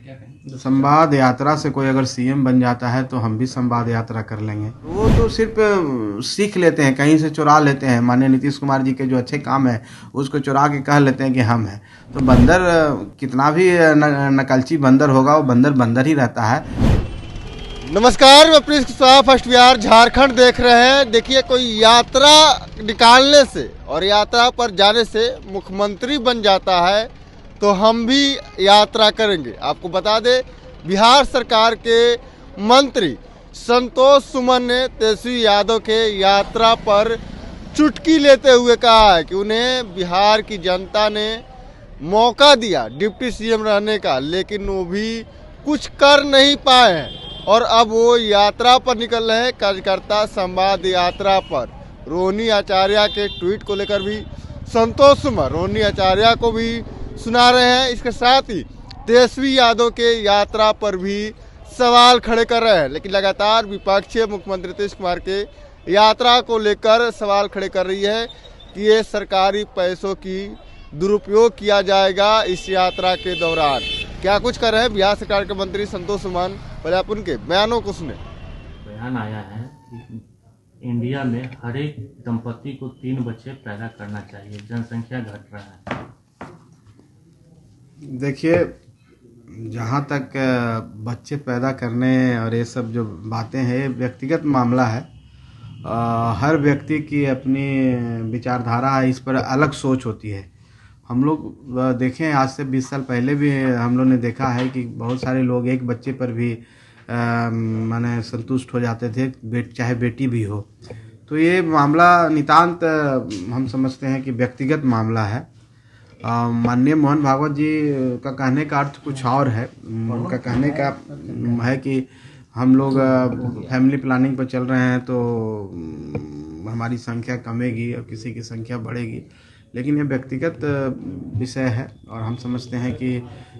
क्या कहें? संवाद यात्रा से कोई अगर सीएम बन जाता है तो हम भी संवाद यात्रा कर लेंगे। वो तो सिर्फ सीख लेते हैं, कहीं से चुरा लेते हैं। माननीय नीतीश कुमार जी के जो अच्छे काम है उसको चुरा के कह लेते हैं कि हम हैं। तो बंदर कितना भी नकलची बंदर होगा, वो बंदर बंदर ही रहता है। नमस्कार, मैं प्रिंस कुशवाहा फर्स्ट बिहार झारखंड देख रहे हैं। देखिए, कोई यात्रा निकालने से और यात्रा पर जाने से मुख्यमंत्री बन जाता है तो हम भी यात्रा करेंगे। आपको बता दें, बिहार सरकार के मंत्री संतोष सुमन ने तेजस्वी यादव के यात्रा पर चुटकी लेते हुए कहा है कि उन्हें बिहार की जनता ने मौका दिया डिप्टी सीएम रहने का, लेकिन वो भी कुछ कर नहीं पाए हैं और अब वो यात्रा पर निकल रहे हैं। कार्यकर्ता संवाद यात्रा पर रोहिणी आचार्य के ट्वीट को लेकर भी संतोष सुमन रोहिणी आचार्य को भी सुना रहे हैं। इसके साथ ही तेजस्वी यादव के यात्रा पर भी सवाल खड़े कर रहे हैं, लेकिन लगातार विपक्ष मुख्यमंत्री नीतीश कुमार के यात्रा को लेकर सवाल खड़े कर रही है कि ये सरकारी पैसों की दुरुपयोग किया जाएगा इस यात्रा के दौरान। क्या कुछ कर रहे हैं बिहार सरकार के मंत्री संतोष सुमन, पहले आप उनके बयानों को सुने। बयान आया है कि इंडिया में हर एक दंपति को 3 बच्चे पैदा करना चाहिए, जनसंख्या घट रहा है। देखिए, जहाँ तक बच्चे पैदा करने और ये सब जो बातें हैं, ये व्यक्तिगत मामला है। हर व्यक्ति की अपनी विचारधारा है, इस पर अलग सोच होती है। हम लोग देखें, आज से 20 साल पहले भी हम लोग ने देखा है कि बहुत सारे लोग एक बच्चे पर भी माने संतुष्ट हो जाते थे, चाहे बेटी भी हो। तो ये मामला नितांत हम समझते हैं कि व्यक्तिगत मामला है। माननीय मोहन भागवत जी का कहने का अर्थ कुछ और है। उनका कहने का है कि हम लोग फैमिली प्लानिंग पर चल रहे हैं तो हमारी संख्या कमेगी और किसी की संख्या बढ़ेगी, लेकिन ये व्यक्तिगत विषय है और हम समझते हैं कि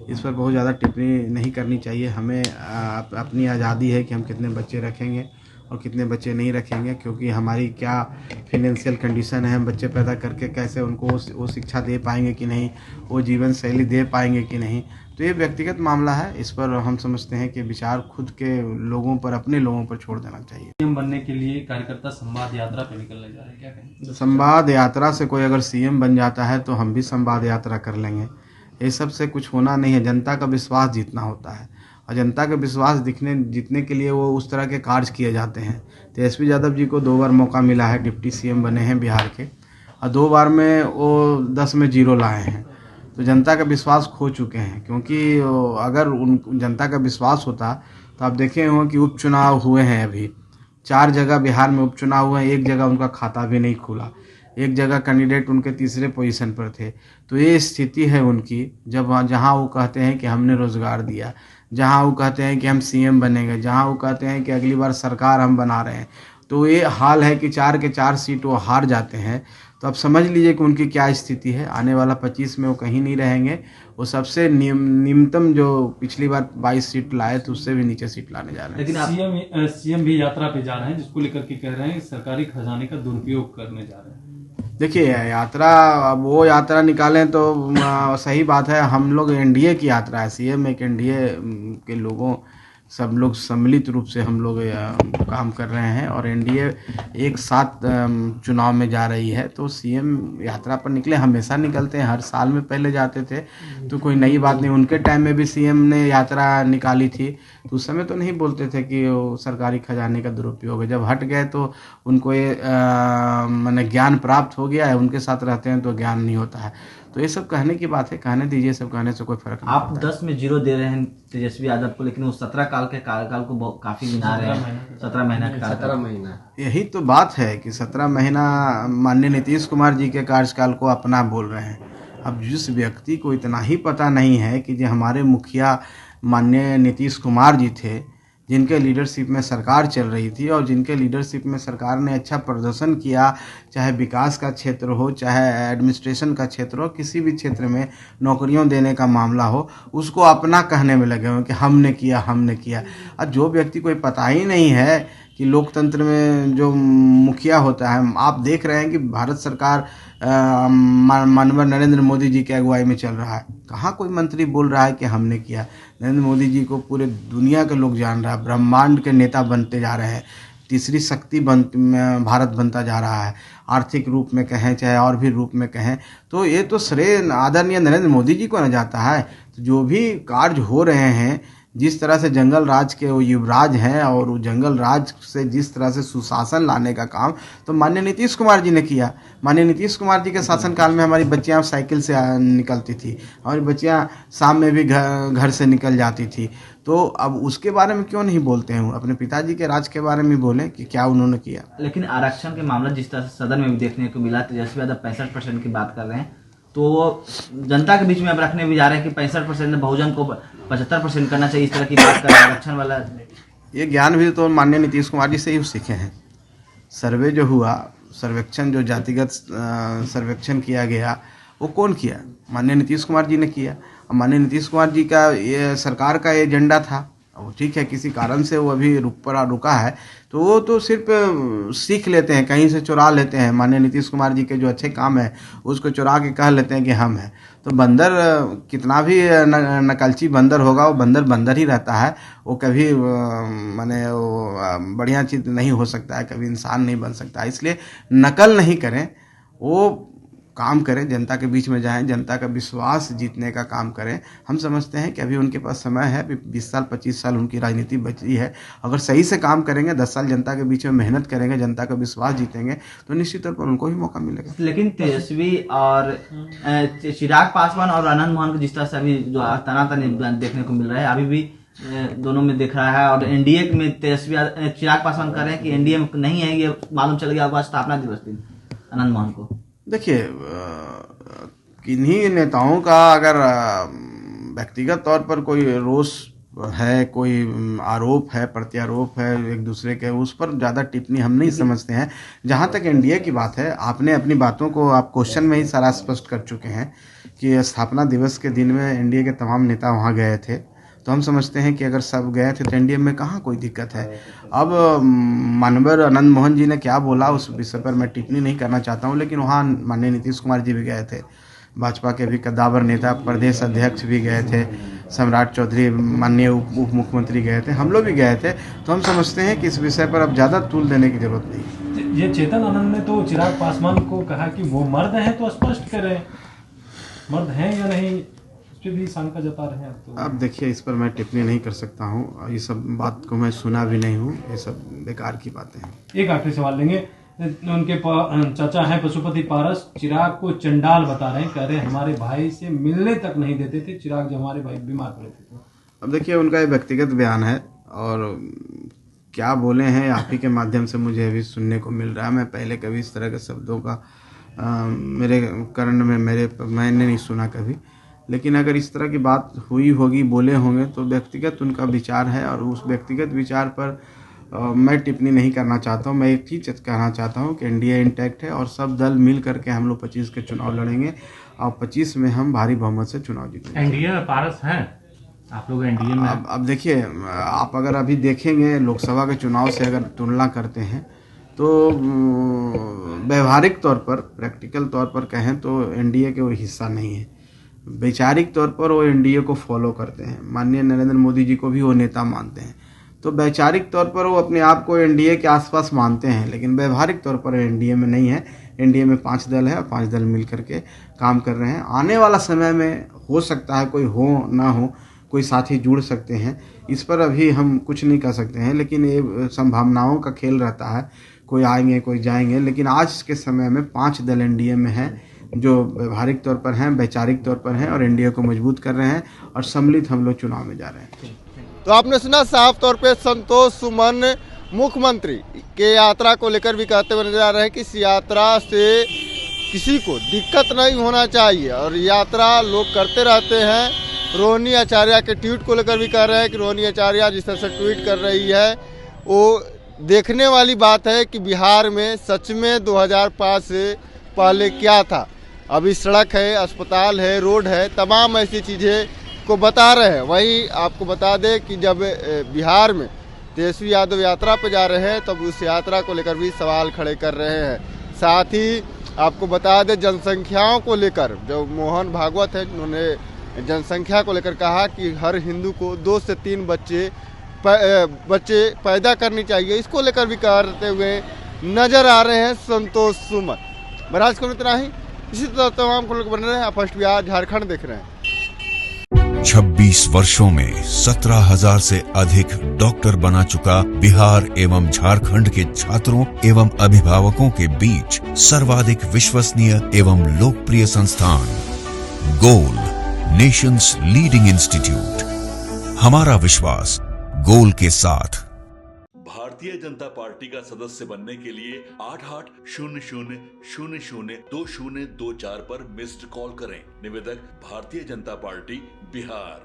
इस पर बहुत ज़्यादा टिप्पणी नहीं करनी चाहिए। हमें अपनी आज़ादी है कि हम कितने बच्चे रखेंगे और कितने बच्चे नहीं रखेंगे, क्योंकि हमारी क्या फिनेंशियल कंडीशन है, हम बच्चे पैदा करके कैसे उनको वो शिक्षा दे पाएंगे कि नहीं, वो जीवन शैली दे पाएंगे कि नहीं। तो ये व्यक्तिगत मामला है, इस पर हम समझते हैं कि विचार खुद के लोगों पर, अपने लोगों पर छोड़ देना चाहिए। सीएम बनने के लिए कार्यकर्ता संवाद यात्रा पे निकलने जा रहे हैं, क्या कहें? संवाद यात्रा से कोई अगर सीएम बन जाता है तो हम भी संवाद यात्रा कर लेंगे। ये सब से कुछ होना नहीं है, जनता का विश्वास जीतना होता है और जनता का विश्वास जीतने के लिए वो उस तरह के कार्य किए जाते हैं। तेजस्वी यादव जी को 2 बार मौका मिला है, डिप्टी सीएम बने हैं बिहार के, और 2 बार में वो 10 में 0 लाए हैं। तो जनता का विश्वास खो चुके हैं, क्योंकि अगर उन जनता का विश्वास होता तो आप देखे हो कि उपचुनाव हुए हैं। अभी 4 जगह बिहार में उपचुनाव हुए हैं, एक जगह उनका खाता भी नहीं खुला, एक जगह कैंडिडेट उनके तीसरे पोजीशन पर थे। तो ये स्थिति है उनकी, जब जहाँ वो कहते हैं कि हमने रोजगार दिया, जहाँ वो कहते हैं कि हम सीएम बनेंगे, जहाँ वो कहते हैं कि अगली बार सरकार हम बना रहे हैं, तो ये हाल है कि 4 के 4 सीट वो हार जाते हैं। तो आप समझ लीजिए कि उनकी क्या स्थिति है। आने वाला 25 में वो कहीं नहीं रहेंगे। वो सबसे न्यूनतम जो पिछली बार 22 सीट लाए थे उससे भी नीचे सीट लाने जा रहे हैं। लेकिन सीएम भी यात्रा पे जा रहे हैं, जिसको लेकर के कह रहे हैं सरकारी खजाने का दुरुपयोग करने जा रहे हैं। देखिए, यात्रा, अब वो यात्रा निकालें तो सही बात है। हम लोग एनडीए की यात्रा है, सीएम एक एनडीए के लोगों, सब लोग सम्मिलित रूप से हम लोग काम कर रहे हैं और एनडीए एक साथ चुनाव में जा रही है। तो सीएम यात्रा पर निकले, हमेशा निकलते हैं, हर साल में पहले जाते थे, तो कोई नई बात नहीं। उनके टाइम में भी सीएम ने यात्रा निकाली थी, तो उस समय तो नहीं बोलते थे कि वो सरकारी खजाने का दुरुपयोग है। जब हट गए तो उनको ये माने ज्ञान प्राप्त हो गया है, उनके साथ रहते हैं तो ज्ञान नहीं होता है। तो ये सब कहने की बात है, कहने दीजिए, सब कहने से कोई फर्क नहीं। आप 10 में 0 दे रहे हैं तेजस्वी यादव को, लेकिन वो 17 काल के कार्यकाल को काफी गिना रहे हैं। 17 महीना का 17 महीना, यही तो बात है कि 17 महीना माननीय नीतीश कुमार जी के कार्यकाल को अपना बोल रहे हैं। अब जिस व्यक्ति को इतना ही पता नहीं है कि जो हमारे मुखिया माननीय नीतीश कुमार जी थे, जिनके लीडरशिप में सरकार चल रही थी और जिनके लीडरशिप में सरकार ने अच्छा प्रदर्शन किया, चाहे विकास का क्षेत्र हो, चाहे एडमिनिस्ट्रेशन का क्षेत्र हो, किसी भी क्षेत्र में नौकरियों देने का मामला हो, उसको अपना कहने में लगे हुए कि हमने किया हमने किया। और जो व्यक्ति कोई पता ही नहीं है कि लोकतंत्र में जो मुखिया होता है, आप देख रहे हैं कि भारत सरकार माननीय नरेंद्र मोदी जी की अगुवाई में चल रहा है। कहाँ कोई मंत्री बोल रहा है कि हमने किया? नरेंद्र मोदी जी को पूरे दुनिया के लोग जान रहा है, ब्रह्मांड के नेता बनते जा रहे हैं, तीसरी शक्ति भारत बनता जा रहा है, आर्थिक रूप में कहें चाहे और भी रूप में कहें। तो ये तो श्रेय आदरणीय नरेंद्र मोदी जी को न जाता है। तो जो भी कार्य हो रहे हैं, जिस तरह से जंगल राज के वो युवराज हैं और वो जंगल राज से जिस तरह से सुशासन लाने का काम तो माननीय नीतीश कुमार जी ने किया। माननीय नीतीश कुमार जी के शासनकाल में हमारी बच्चियां साइकिल से निकलती थी, हमारी बच्चियां शाम में भी घर से निकल जाती थी। तो अब उसके बारे में क्यों नहीं बोलते हैं? अपने पिताजी के राज के बारे में बोलें कि क्या उन्होंने किया। लेकिन आरक्षण के मामला जिस तरह से सदन में भी देखने को मिला, तेजस्वी यादव 65% की बात कर रहे हैं, तो वो जनता के बीच में अब रखने भी जा रहे हैं कि 65% बहुजन को 75% करना चाहिए, इस तरह की बात कर रहे हैं आरक्षण वाला। ये ज्ञान भी तो माननीय नीतीश कुमार जी से ही सीखे हैं। सर्वे जो हुआ, सर्वेक्षण जो जातिगत सर्वेक्षण किया गया, वो कौन किया? माननीय नीतीश कुमार जी ने किया। और माननीय नीतीश कुमार जी का ये सरकार का एजेंडा था। वो ठीक है, किसी कारण से वो अभी रुका है, तो वो तो सिर्फ सीख लेते हैं, कहीं से चुरा लेते हैं। माननीय नीतीश कुमार जी के जो अच्छे काम है उसको चुरा के कह लेते हैं कि हम हैं। तो बंदर कितना भी नकलची बंदर होगा, वो बंदर ही रहता है। वो कभी माने वो बढ़िया चीज़ नहीं हो सकता है, कभी इंसान नहीं बन सकता है। इसलिए नकल नहीं करें, वो काम करें, जनता के बीच में जाएं, जनता का विश्वास जीतने का काम करें। हम समझते हैं कि अभी उनके पास समय है, 20 साल 25 साल उनकी राजनीति बची है। अगर सही से काम करेंगे, 10 साल जनता के बीच में मेहनत करेंगे, जनता का विश्वास जीतेंगे, तो निश्चित तौर पर उनको भी मौका मिलेगा। लेकिन तेजस्वी और चिराग पासवान और आनंद मोहन को जिस तरह से अभी जो तनातनी देखने को मिल रहा है, अभी भी दोनों में दिख रहा है। और एनडीए में तेजस्वी चिराग पासवान कर रहे हैं कि एनडीए में नहीं है, ये मालूम चल गया होगा स्थापना दिवस दिन आनंद मोहन को। देखिए, किन्हीं नेताओं का अगर व्यक्तिगत तौर पर कोई रोष है, कोई आरोप है, प्रत्यारोप है एक दूसरे के, उस पर ज़्यादा टिप्पणी हम नहीं समझते हैं। जहाँ तक एनडीए की बात है, आपने अपनी बातों को आप क्वेश्चन में ही सारा स्पष्ट कर चुके हैं कि स्थापना दिवस के दिन में एनडीए के तमाम नेता वहाँ गए थे। तो हम समझते हैं कि अगर सब गए थे तो एनडीए में कहाँ कोई दिक्कत है। अब माननीय आनंद मोहन जी ने क्या बोला उस विषय पर मैं टिप्पणी नहीं करना चाहता हूँ, लेकिन वहाँ माननीय नीतीश कुमार जी भी गए थे, भाजपा के भी कद्दावर नेता प्रदेश अध्यक्ष भी गए थे, सम्राट चौधरी माननीय उप मुख्यमंत्री गए थे, हम लोग भी गए थे। तो हम समझते हैं कि इस विषय पर अब ज़्यादा तूल देने की जरूरत नहीं। ये चेतन आनंद ने तो चिराग पासवान को कहा कि वो मर्द हैं तो स्पष्ट करें, मर्द हैं या नहीं, भी शंका जता रहे हैं। तो अब देखिए, इस पर मैं टिप्पणी नहीं कर सकता हूँ, ये सब बात को मैं सुना भी नहीं हूँ, ये सब बेकार की बातें हैं। एक आखिरी सवाल लेंगे, उनके चाचा हैं पशुपति पारस, चिराग को चंडाल बता रहे हैं, कह रहे हैं हमारे भाई से मिलने तक नहीं देते थे चिराग जब हमारे भाई बीमार पड़े थे। अब देखिए, उनका ये व्यक्तिगत बयान है और क्या बोले हैं आप ही के माध्यम से मुझे अभी सुनने को मिल रहा है। मैं पहले कभी इस तरह के शब्दों का मेरे कर्ण में मैंने नहीं सुना कभी। लेकिन अगर इस तरह की बात हुई होगी, बोले होंगे, तो व्यक्तिगत उनका विचार है और उस व्यक्तिगत विचार पर मैं टिप्पणी नहीं करना चाहता हूँ। मैं एक चीज़ कहना चाहता हूँ कि एनडीए इंटैक्ट है और सब दल मिल करके हम लोग 25 के चुनाव लड़ेंगे और 25 में हम भारी बहुमत से चुनाव जीतेंगे। एनडीए में पारस हैं आप लोग? एनडीए में अब देखिए, आप अगर अभी देखेंगे लोकसभा के चुनाव से अगर तुलना करते हैं तो व्यवहारिक तौर पर, प्रैक्टिकल तौर पर कहें तो एनडीए के वो हिस्सा नहीं है। वैचारिक तौर पर वो एनडीए को फॉलो करते हैं, माननीय नरेंद्र मोदी जी को भी वो नेता मानते हैं। तो वैचारिक तौर पर वो अपने आप को एनडीए के आसपास मानते हैं, लेकिन व्यवहारिक तौर पर एनडीए में नहीं है। एनडीए में 5 दल है और 5 दल मिल करके काम कर रहे हैं। आने वाला समय में हो सकता है कोई हो ना हो, कोई साथी जुड़ सकते हैं, इस पर अभी हम कुछ नहीं कर सकते हैं। लेकिन ये संभावनाओं का खेल रहता है, कोई आएंगे कोई जाएंगे। लेकिन आज के समय में 5 दल एनडीए में हैं जो व्यवहारिक तौर पर हैं, वैचारिक तौर पर हैं और एनडीए को मजबूत कर रहे हैं और सम्मिलित हम लोग चुनाव में जा रहे हैं। तो आपने सुना साफ तौर पे संतोष सुमन मुख्यमंत्री के यात्रा को लेकर भी कहते हुए नजर आ रहे हैं कि इस यात्रा से किसी को दिक्कत नहीं होना चाहिए और यात्रा लोग करते रहते हैं। रोहिणी आचार्य के ट्वीट को लेकर भी कह रहे हैं कि रोहिणी आचार्य जिस तरह से ट्वीट कर रही है वो देखने वाली बात है कि बिहार में सच में 2005 से पहले क्या था। अभी सड़क है, अस्पताल है, रोड है, तमाम ऐसी चीज़ें आपको बता रहे हैं। वही आपको बता दें कि जब बिहार में तेजस्वी यादव यात्रा पर जा रहे हैं तब उस यात्रा को लेकर भी सवाल खड़े कर रहे हैं। साथ ही आपको बता दें जनसंख्याओं को लेकर जो मोहन भागवत है, उन्होंने जनसंख्या को लेकर कहा कि हर हिंदू को 2 से 3 बच्चे पैदा करनी चाहिए। इसको लेकर भी करते हुए नजर आ रहे हैं संतोष सुमन। महाराज को इतना ही, इसी तरह तमाम को लोग बन रहे हैं। आप फर्स्ट बिहार झारखंड देख रहे हैं। 26 वर्षों में 17,000 से अधिक डॉक्टर बना चुका बिहार एवं झारखंड के छात्रों एवं अभिभावकों के बीच सर्वाधिक विश्वसनीय एवं लोकप्रिय संस्थान गोल, नेशंस लीडिंग इंस्टीट्यूट। हमारा विश्वास गोल के साथ। भारतीय जनता पार्टी का सदस्य बनने के लिए 8800002024 पर मिस्ड कॉल करें। निवेदक भारतीय जनता पार्टी बिहार।